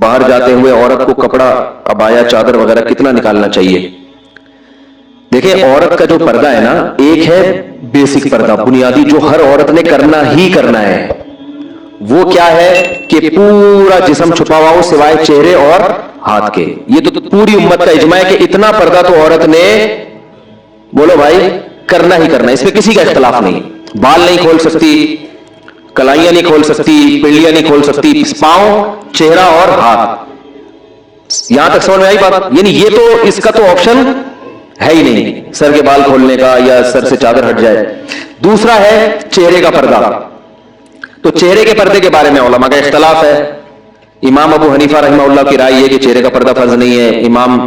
باہر جاتے ہوئے عورت کو کپڑا, عبایا, چادر وغیرہ کتنا نکالنا چاہیے؟ دیکھیں, عورت کا جو پردہ ہے نا, ایک ہے بیسک پردہ, بنیادی, جو ہر عورت نے کرنا ہی کرنا ہے. وہ کیا ہے کہ پورا جسم چھپا ہوا ہو سوائے چہرے اور ہاتھ کے. یہ تو پوری امت کا اجماع ہے کہ اتنا پردہ تو عورت نے, بولو بھائی, کرنا ہی کرنا ہے. اس میں کسی کا اختلاف نہیں. بال نہیں کھول سکتی, کلائیاں نہیں کھول سکتی, پنڈلیاں نہیں کھول سکتی, پاؤں, چہرہ اور ہاتھ. یہاں تک سمجھ میں آئی بات؟ یعنی یہ تو اس کا تو آپشن ہے ہی نہیں, سر کے بال کھولنے کا یا سر سے چادر ہٹ جائے. دوسرا ہے چہرے کا پردہ. تو چہرے کے پردے کے بارے میں علماء کا اختلاف ہے. امام ابو حنیفہ رحمہ اللہ کی رائے یہ کہ چہرے کا پردہ فرض نہیں ہے. امام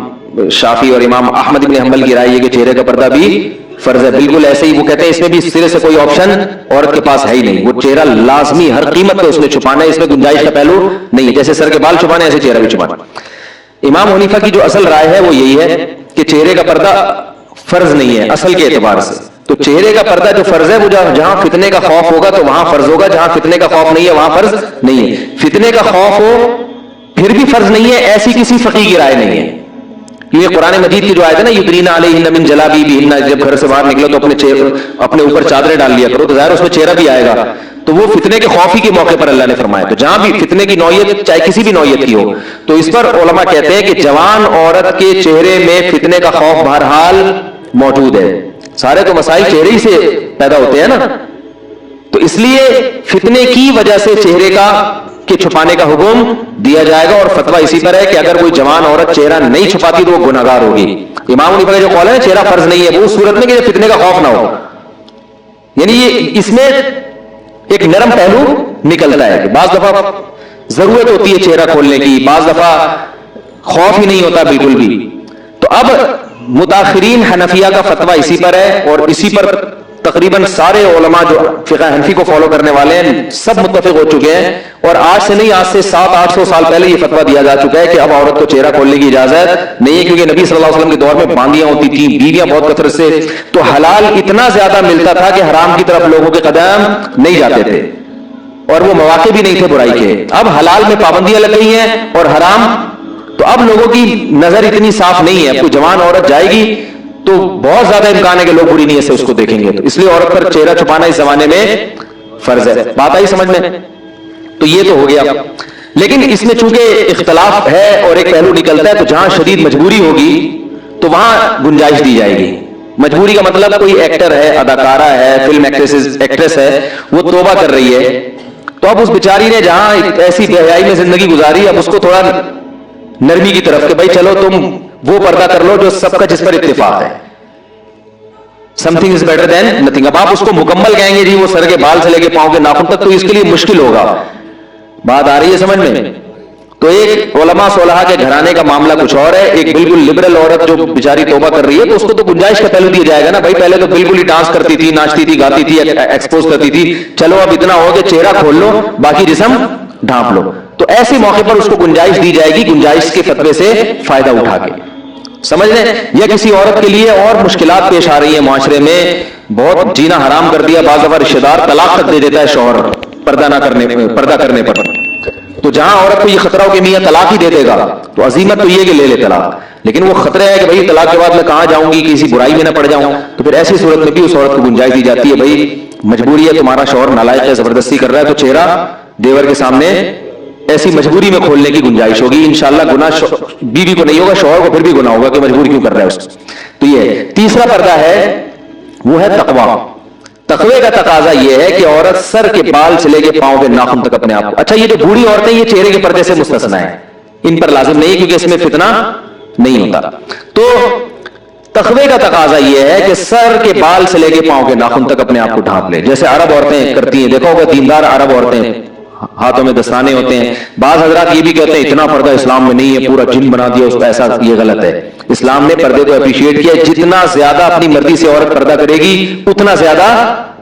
شافعی اور امام احمد بن حنبل کی رائے یہ کہ چہرے کا پردہ بھی فرض ہے. بالکل ایسے ہی وہ کہتے ہیں اس میں بھی سرے سے کوئی آپشن عورت کے پاس ہے ہی نہیں. وہ چہرہ لازمی ہر قیمت پہ اس نے چھپانا ہے, اس میں گنجائش کا پہلو نہیں ہے. جیسے سر کے بال چھپانے ایسے چہرہ بھی چھپانا. امام حنیفہ کی جو اصل رائے ہے وہ یہی ہے کہ چہرے کا پردہ فرض نہیں ہے اصل کے اعتبار سے. تو چہرے کا پردہ جو فرض ہے وہ جہاں فتنے کا خوف ہوگا تو وہاں فرض ہوگا, جہاں فتنے کا خوف نہیں ہے وہاں فرض نہیں ہے. فتنے کا خوف ہو پھر بھی فرض نہیں ہے, ایسی کسی فقیہ کی رائے نہیں ہے. یہ قرآن مجید کی جو آیت ہے نا, یدرین علیہن من جلابیبہن, جب گھر سے باہر نکلو تو اپنے اوپر چادریں ڈال لیا کرو, تو ظاہر اس میں چہرہ بھی آئے گا. تو وہ فتنے کے خوف ہی کے موقع پر اللہ نے فرمایا. تو جہاں بھی فتنے کی نوعیت چاہے کسی بھی نوعیت کی ہو, تو اس پر علماء کہتے ہیں کہ جوان عورت کے چہرے میں فتنے کا خوف بہرحال موجود ہے. سارے تو مسائل چہرے ہی سے پیدا ہوتے ہیں نا, تو اس لیے فتنے کی وجہ سے چہرے کا کے چھپانے کا حکم دیا جائے گا. اور فتویٰ اسی پر ہے کہ اگر کوئی جوان عورت چہرہ نہیں چھپاتی تو وہ گناہگار ہوگی. امام حنیفہ کا جو قول ہے چہرہ فرض نہیں ہے, وہ اس صورت میں کہ فتنے کا خوف نہ ہو. یعنی یہ اس میں ایک نرم پہلو نکلتا ہے کہ بعض دفعہ ضرورت ہوتی ہے چہرہ کھولنے کی, بعض دفعہ خوف ہی نہیں ہوتا بالکل بھی. تو اب متاخرین حنفیہ کا فتویٰ اسی پر ہے, اور اسی پر تقریباً سارے علماء جو فقہ حنفی کو فالو کرنے والے ہیں سب متفق ہو چکے ہیں. اور آج سے نہیں, آج سے 700-800 سال پہلے یہ فتویٰ دیا جا چکا ہے کہ اب عورت کو چہرہ کھولنے کی اجازت نہیں ہے, کیونکہ نبی صلی اللہ علیہ وسلم کے دور میں باندیاں ہوتی تھیں, بیویاں بہت کثرت سے, تو حلال اتنا زیادہ ملتا تھا کہ حرام کی طرف لوگوں کے قدم نہیں جاتے تھے, اور وہ مواقع بھی نہیں تھے برائی کے. اب حلال میں پابندیاں لگ گئی ہیں اور حرام, تو اب لوگوں کی نظر اتنی صاف نہیں ہے. کوئی جوان عورت جائے گی تو بہت زیادہ امکان ہے کہ لوگ بری نیت سے اس کو دیکھیں گے, تو اس لیے عورت پر چہرہ چھپانا اس زمانے میں فرض ہے. بات آئی سمجھ میں؟ تو یہ تو ہو گیا. لیکن اس میں چونکہ اختلاف ہے اور ایک پہلو نکلتا ہے, تو جہاں شدید مجبوری ہوگی تو وہاں گنجائش دی جائے گی. مجبوری کا مطلب کوئی ایکٹر ہے, اداکارہ ہے, فلم ایکٹریس ہے, وہ توبہ کر رہی ہے, تو اب اس بیچاری نے جہاں ایسی بے حیائی میں زندگی گزاری, اب اس کو تھوڑا نرمی کی طرف کہ بھائی چلو تم وہ پردہ کر لو جو سب کا جس پر اتفاق ہے. something is better than nothing. اب آپ اس کو مکمل کہیں گے جی وہ سر کے بال سے لے کے پاؤں کے ناخن تک, تو اس کے لیے مشکل ہوگا. بات آ رہی ہے سمجھ میں؟ تو ایک علماء صلحاء کے گھرانے کا معاملہ کچھ اور ہے, ایک بالکل لبرل عورت جو بیچاری توبہ کر رہی ہے, تو اس کو تو گنجائش کا پہلو دیا جائے گا نا. بھائی پہلے تو بالکل ہی ڈانس کرتی تھی, ناچتی تھی, گاتی تھی, ایکسپوز کرتی تھی, چلو اب اتنا ہو کہ چہرہ کھول لو, باقی جسم ڈھانپ لو. تو ایسے موقع پر اس کو گنجائش دی جائے گی, گنجائش کے فتوے سے فائدہ اٹھا کے. سمجھ لیں؟ یا کسی عورت کے لیے اور مشکلات پیش آ رہی ہیں معاشرے میں, بہت جینا حرام کر دیا, بعض دفعہ رشتہ دار طلاق تک دے دیتا ہے شوہر پردہ کرنے پر. تو جہاں عورت کو یہ خطرہ ہو کہ میاں طلاق ہی دے دے گا, تو عزیمت تو یہ کہ لے لے طلاق. لیکن وہ خطرہ ہے کہ بھائی طلاق کے بعد میں کہاں جاؤں گی, کسی برائی میں نہ پڑ جاؤں, تو پھر ایسی صورت میں بھی اس عورت کو گنجائش دی جاتی ہے, بھائی مجبوری ہے, تمہارا شوہر نالائق ہے, زبردستی کر رہا ہے, تو چہرہ دیور کے سامنے ایسی مجبوری میں کھولنے کی گنجائش ہوگی. انشاءاللہ گناہ بیوی کو نہیں ہوگا, شوہر کو پھر بھی گناہ ہوگا کہ مجبور کیوں کر رہا ہے اس. تو یہ تیسرا پردہ ہے, وہ ہے تقویٰ. تقوی کا تقاضا یہ ہے کہ عورت سر کے بال سے لے کے پاؤں کے ناخن تک اپنے آپ کو, اچھا یہ جو بوڑھی عورتیں یہ چہرے کے پردے سے مستثنا ہے, ان پر لازم نہیں کیونکہ اس میں فتنہ نہیں ہوتا. تو تقوی کا تقاضا یہ ہے کہ سر کے بال سے لے کے پاؤں کے ناخن تک اپنے آپ کو ڈھانپ لے, جیسے عرب عورتیں کرتی ہیں. دیکھو ہوگا دیندار عرب عورتیں, ہاتھوں میں دستانے ہوتے ہیں. بعض حضرات یہ بھی کہتے ہیں اتنا پردہ اسلام میں نہیں ہے, پورا جن بنا دیا اس کو, ایسا یہ غلط ہے. اسلام نے پردے کو اپریشیٹ کیا, جتنا زیادہ اپنی مرضی سے عورت پردہ کرے گی اتنا زیادہ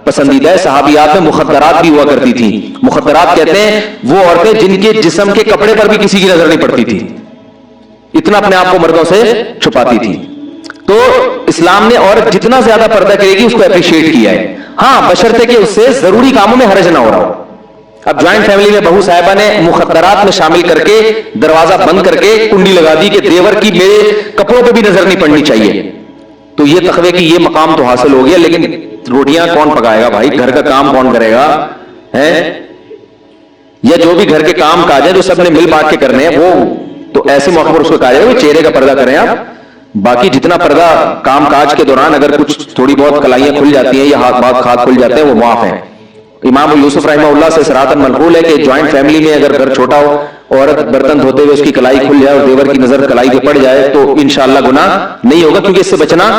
پسندیدہ ہے. صحابیات میں مخدرات بھی ہوا کرتی تھی. مخدرات کہتے ہیں وہ عورتیں جن کے جسم کے کپڑے پر بھی کسی کی نظر نہیں پڑتی تھی, اتنا اپنے آپ کو مردوں سے چھپاتی تھی. تو اسلام نے عورت جتنا زیادہ پردہ کرے گی اس کو اپریشیٹ کیا ہے. ہاں بشرطے کہ اس سے ضروری کاموں میں حرج نہ ہو رہا ہو. اب جوائنٹ فیملی میں بہو صاحبہ نے مخدرات میں شامل کر کے دروازہ بند کر کے کنڈی لگا دی کہ دیور کی میرے کپڑوں پہ بھی نظر نہیں پڑنی چاہیے. تو یہ تقوی کی یہ مقام تو حاصل ہو گیا, لیکن روٹیاں کون پکائے گا بھائی, گھر کا کام کون کرے گا ہے, یا جو بھی گھر کے کام کاج ہے جو سب نے مل بانٹ کے کرنے ہیں وہ تو ایسے موقع پر اس کو کہا جائے گا چہرے کا پردہ کریں آپ. باقی جتنا پردہ کام کاج کے دوران اگر کچھ تھوڑی بہت کلائیاں کھل جاتی ہیں یا ہاتھ کھل جاتے ہیں وہ معاف ہیں. امام یوسف رحمہ اللہ سے صراحتاً منقول ہے کہ جوائنٹ فیملی میں اگر گھر چھوٹا ہو, عورت برتن دھوتے ہوئے اس کی کلائی کھل جائے اور دیور کی نظر کلائی پہ پڑ جائے تو انشاءاللہ گناہ نہیں ہوگا, کیونکہ اس سے بچنا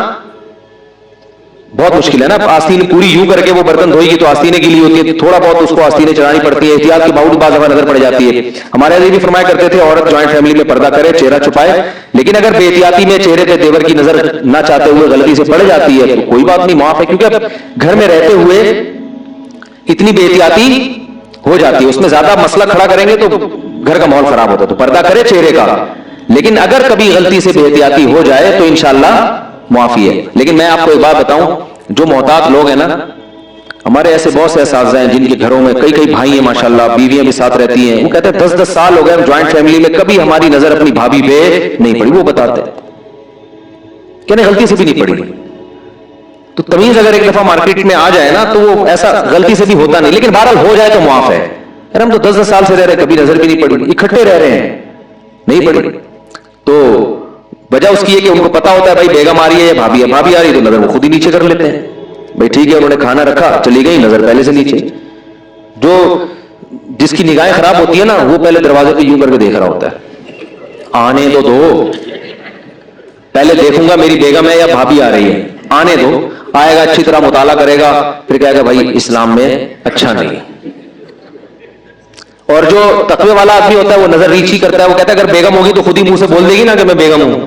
بہت مشکل ہے نا. آستین پوری یوں کر کے وہ برتن دھوئے گی تو آستینیں گیلی ہوتی ہے, تھوڑا بہت اس کو آستینیں چڑھانی پڑتی ہے, احتیاط کے باوجود بعض دفعہ نظر پڑ جاتی ہے. ہمارے عزیز بھی فرمایا کرتے تھے عورت جوائنٹ فیملی میں پردہ کرے, چہرہ چھپائے, لیکن اگر بے احتیاطی میں چہرے پہ دیور کی نظر نہ چاہتے ہوئے غلطی سے پڑ جاتی ہے تو کوئی بات نہیں, معاف ہے. کیونکہ اب گھر میں رہتے ہوئے اتنی بے احتیاطی ہو جاتی ہے, اس میں زیادہ مسئلہ کھڑا کریں گے تو گھر کا ماحول خراب ہوتا ہے. تو پردہ کرے چہرے کا, لیکن اگر کبھی غلطی سے بے احتیاطی ہو جائے تو انشاءاللہ معافی ہے. لیکن میں آپ کو ایک بات بتاؤں, جو محتاط لوگ ہیں نا, ہمارے ایسے بہت سے اساتذہ ہیں جن کے گھروں میں کئی بھائی ہیں ماشاءاللہ, بیویاں بھی ساتھ رہتی ہیں, وہ کہتے ہیں 10 سال ہو گئے ہم جوائنٹ فیملی میں کبھی ہماری نظر اپنی بھابھی پہ نہیں پڑی. وہ بتاتے ہیں کہ غلطی سے بھی نہیں پڑی. تو تمیز اگر ایک دفعہ مارکیٹ میں آ جائے نا تو وہ ایسا غلطی سے بھی ہوتا نہیں, لیکن بہرحال ہو جائے تو معاف ہے. یار ہم تو 10 سال سے رہ رہے کبھی نظر بھی نہیں پڑی, اکٹھے رہ رہے ہیں نہیں پڑی. تو وجہ اس کی ہے کہ ان کو پتا ہوتا ہے بھائی بیگم آ رہی ہے یا بھابھی ہے, بھابھی آ رہی ہے تو نظر وہ خود ہی نیچے کر لیتے ہیں. بھائی ٹھیک ہے انہوں نے کھانا رکھا چلی گئی, نظر پہلے سے نیچے. جو جس کی نگاہیں خراب ہوتی ہے نا وہ پہلے دروازے پہ یوں کر کے دیکھ رہا ہوتا ہے, آنے دو پہلے دیکھوں گا میری بیگم ہے یا بھابھی آ رہی ہے, آنے دو. آئے گا اچھی طرح مطالعہ کرے گا, پھر کہے گا بھائی اسلام میں اچھا نہیں. اور جو تقوی والا آدمی ہوتا ہے وہ نظر ریچھ ہی کرتا ہے, وہ کہتا ہے اگر بیگم ہوگی تو خود ہی منہ سے بول دے گی نا کہ میں بیگم ہوں,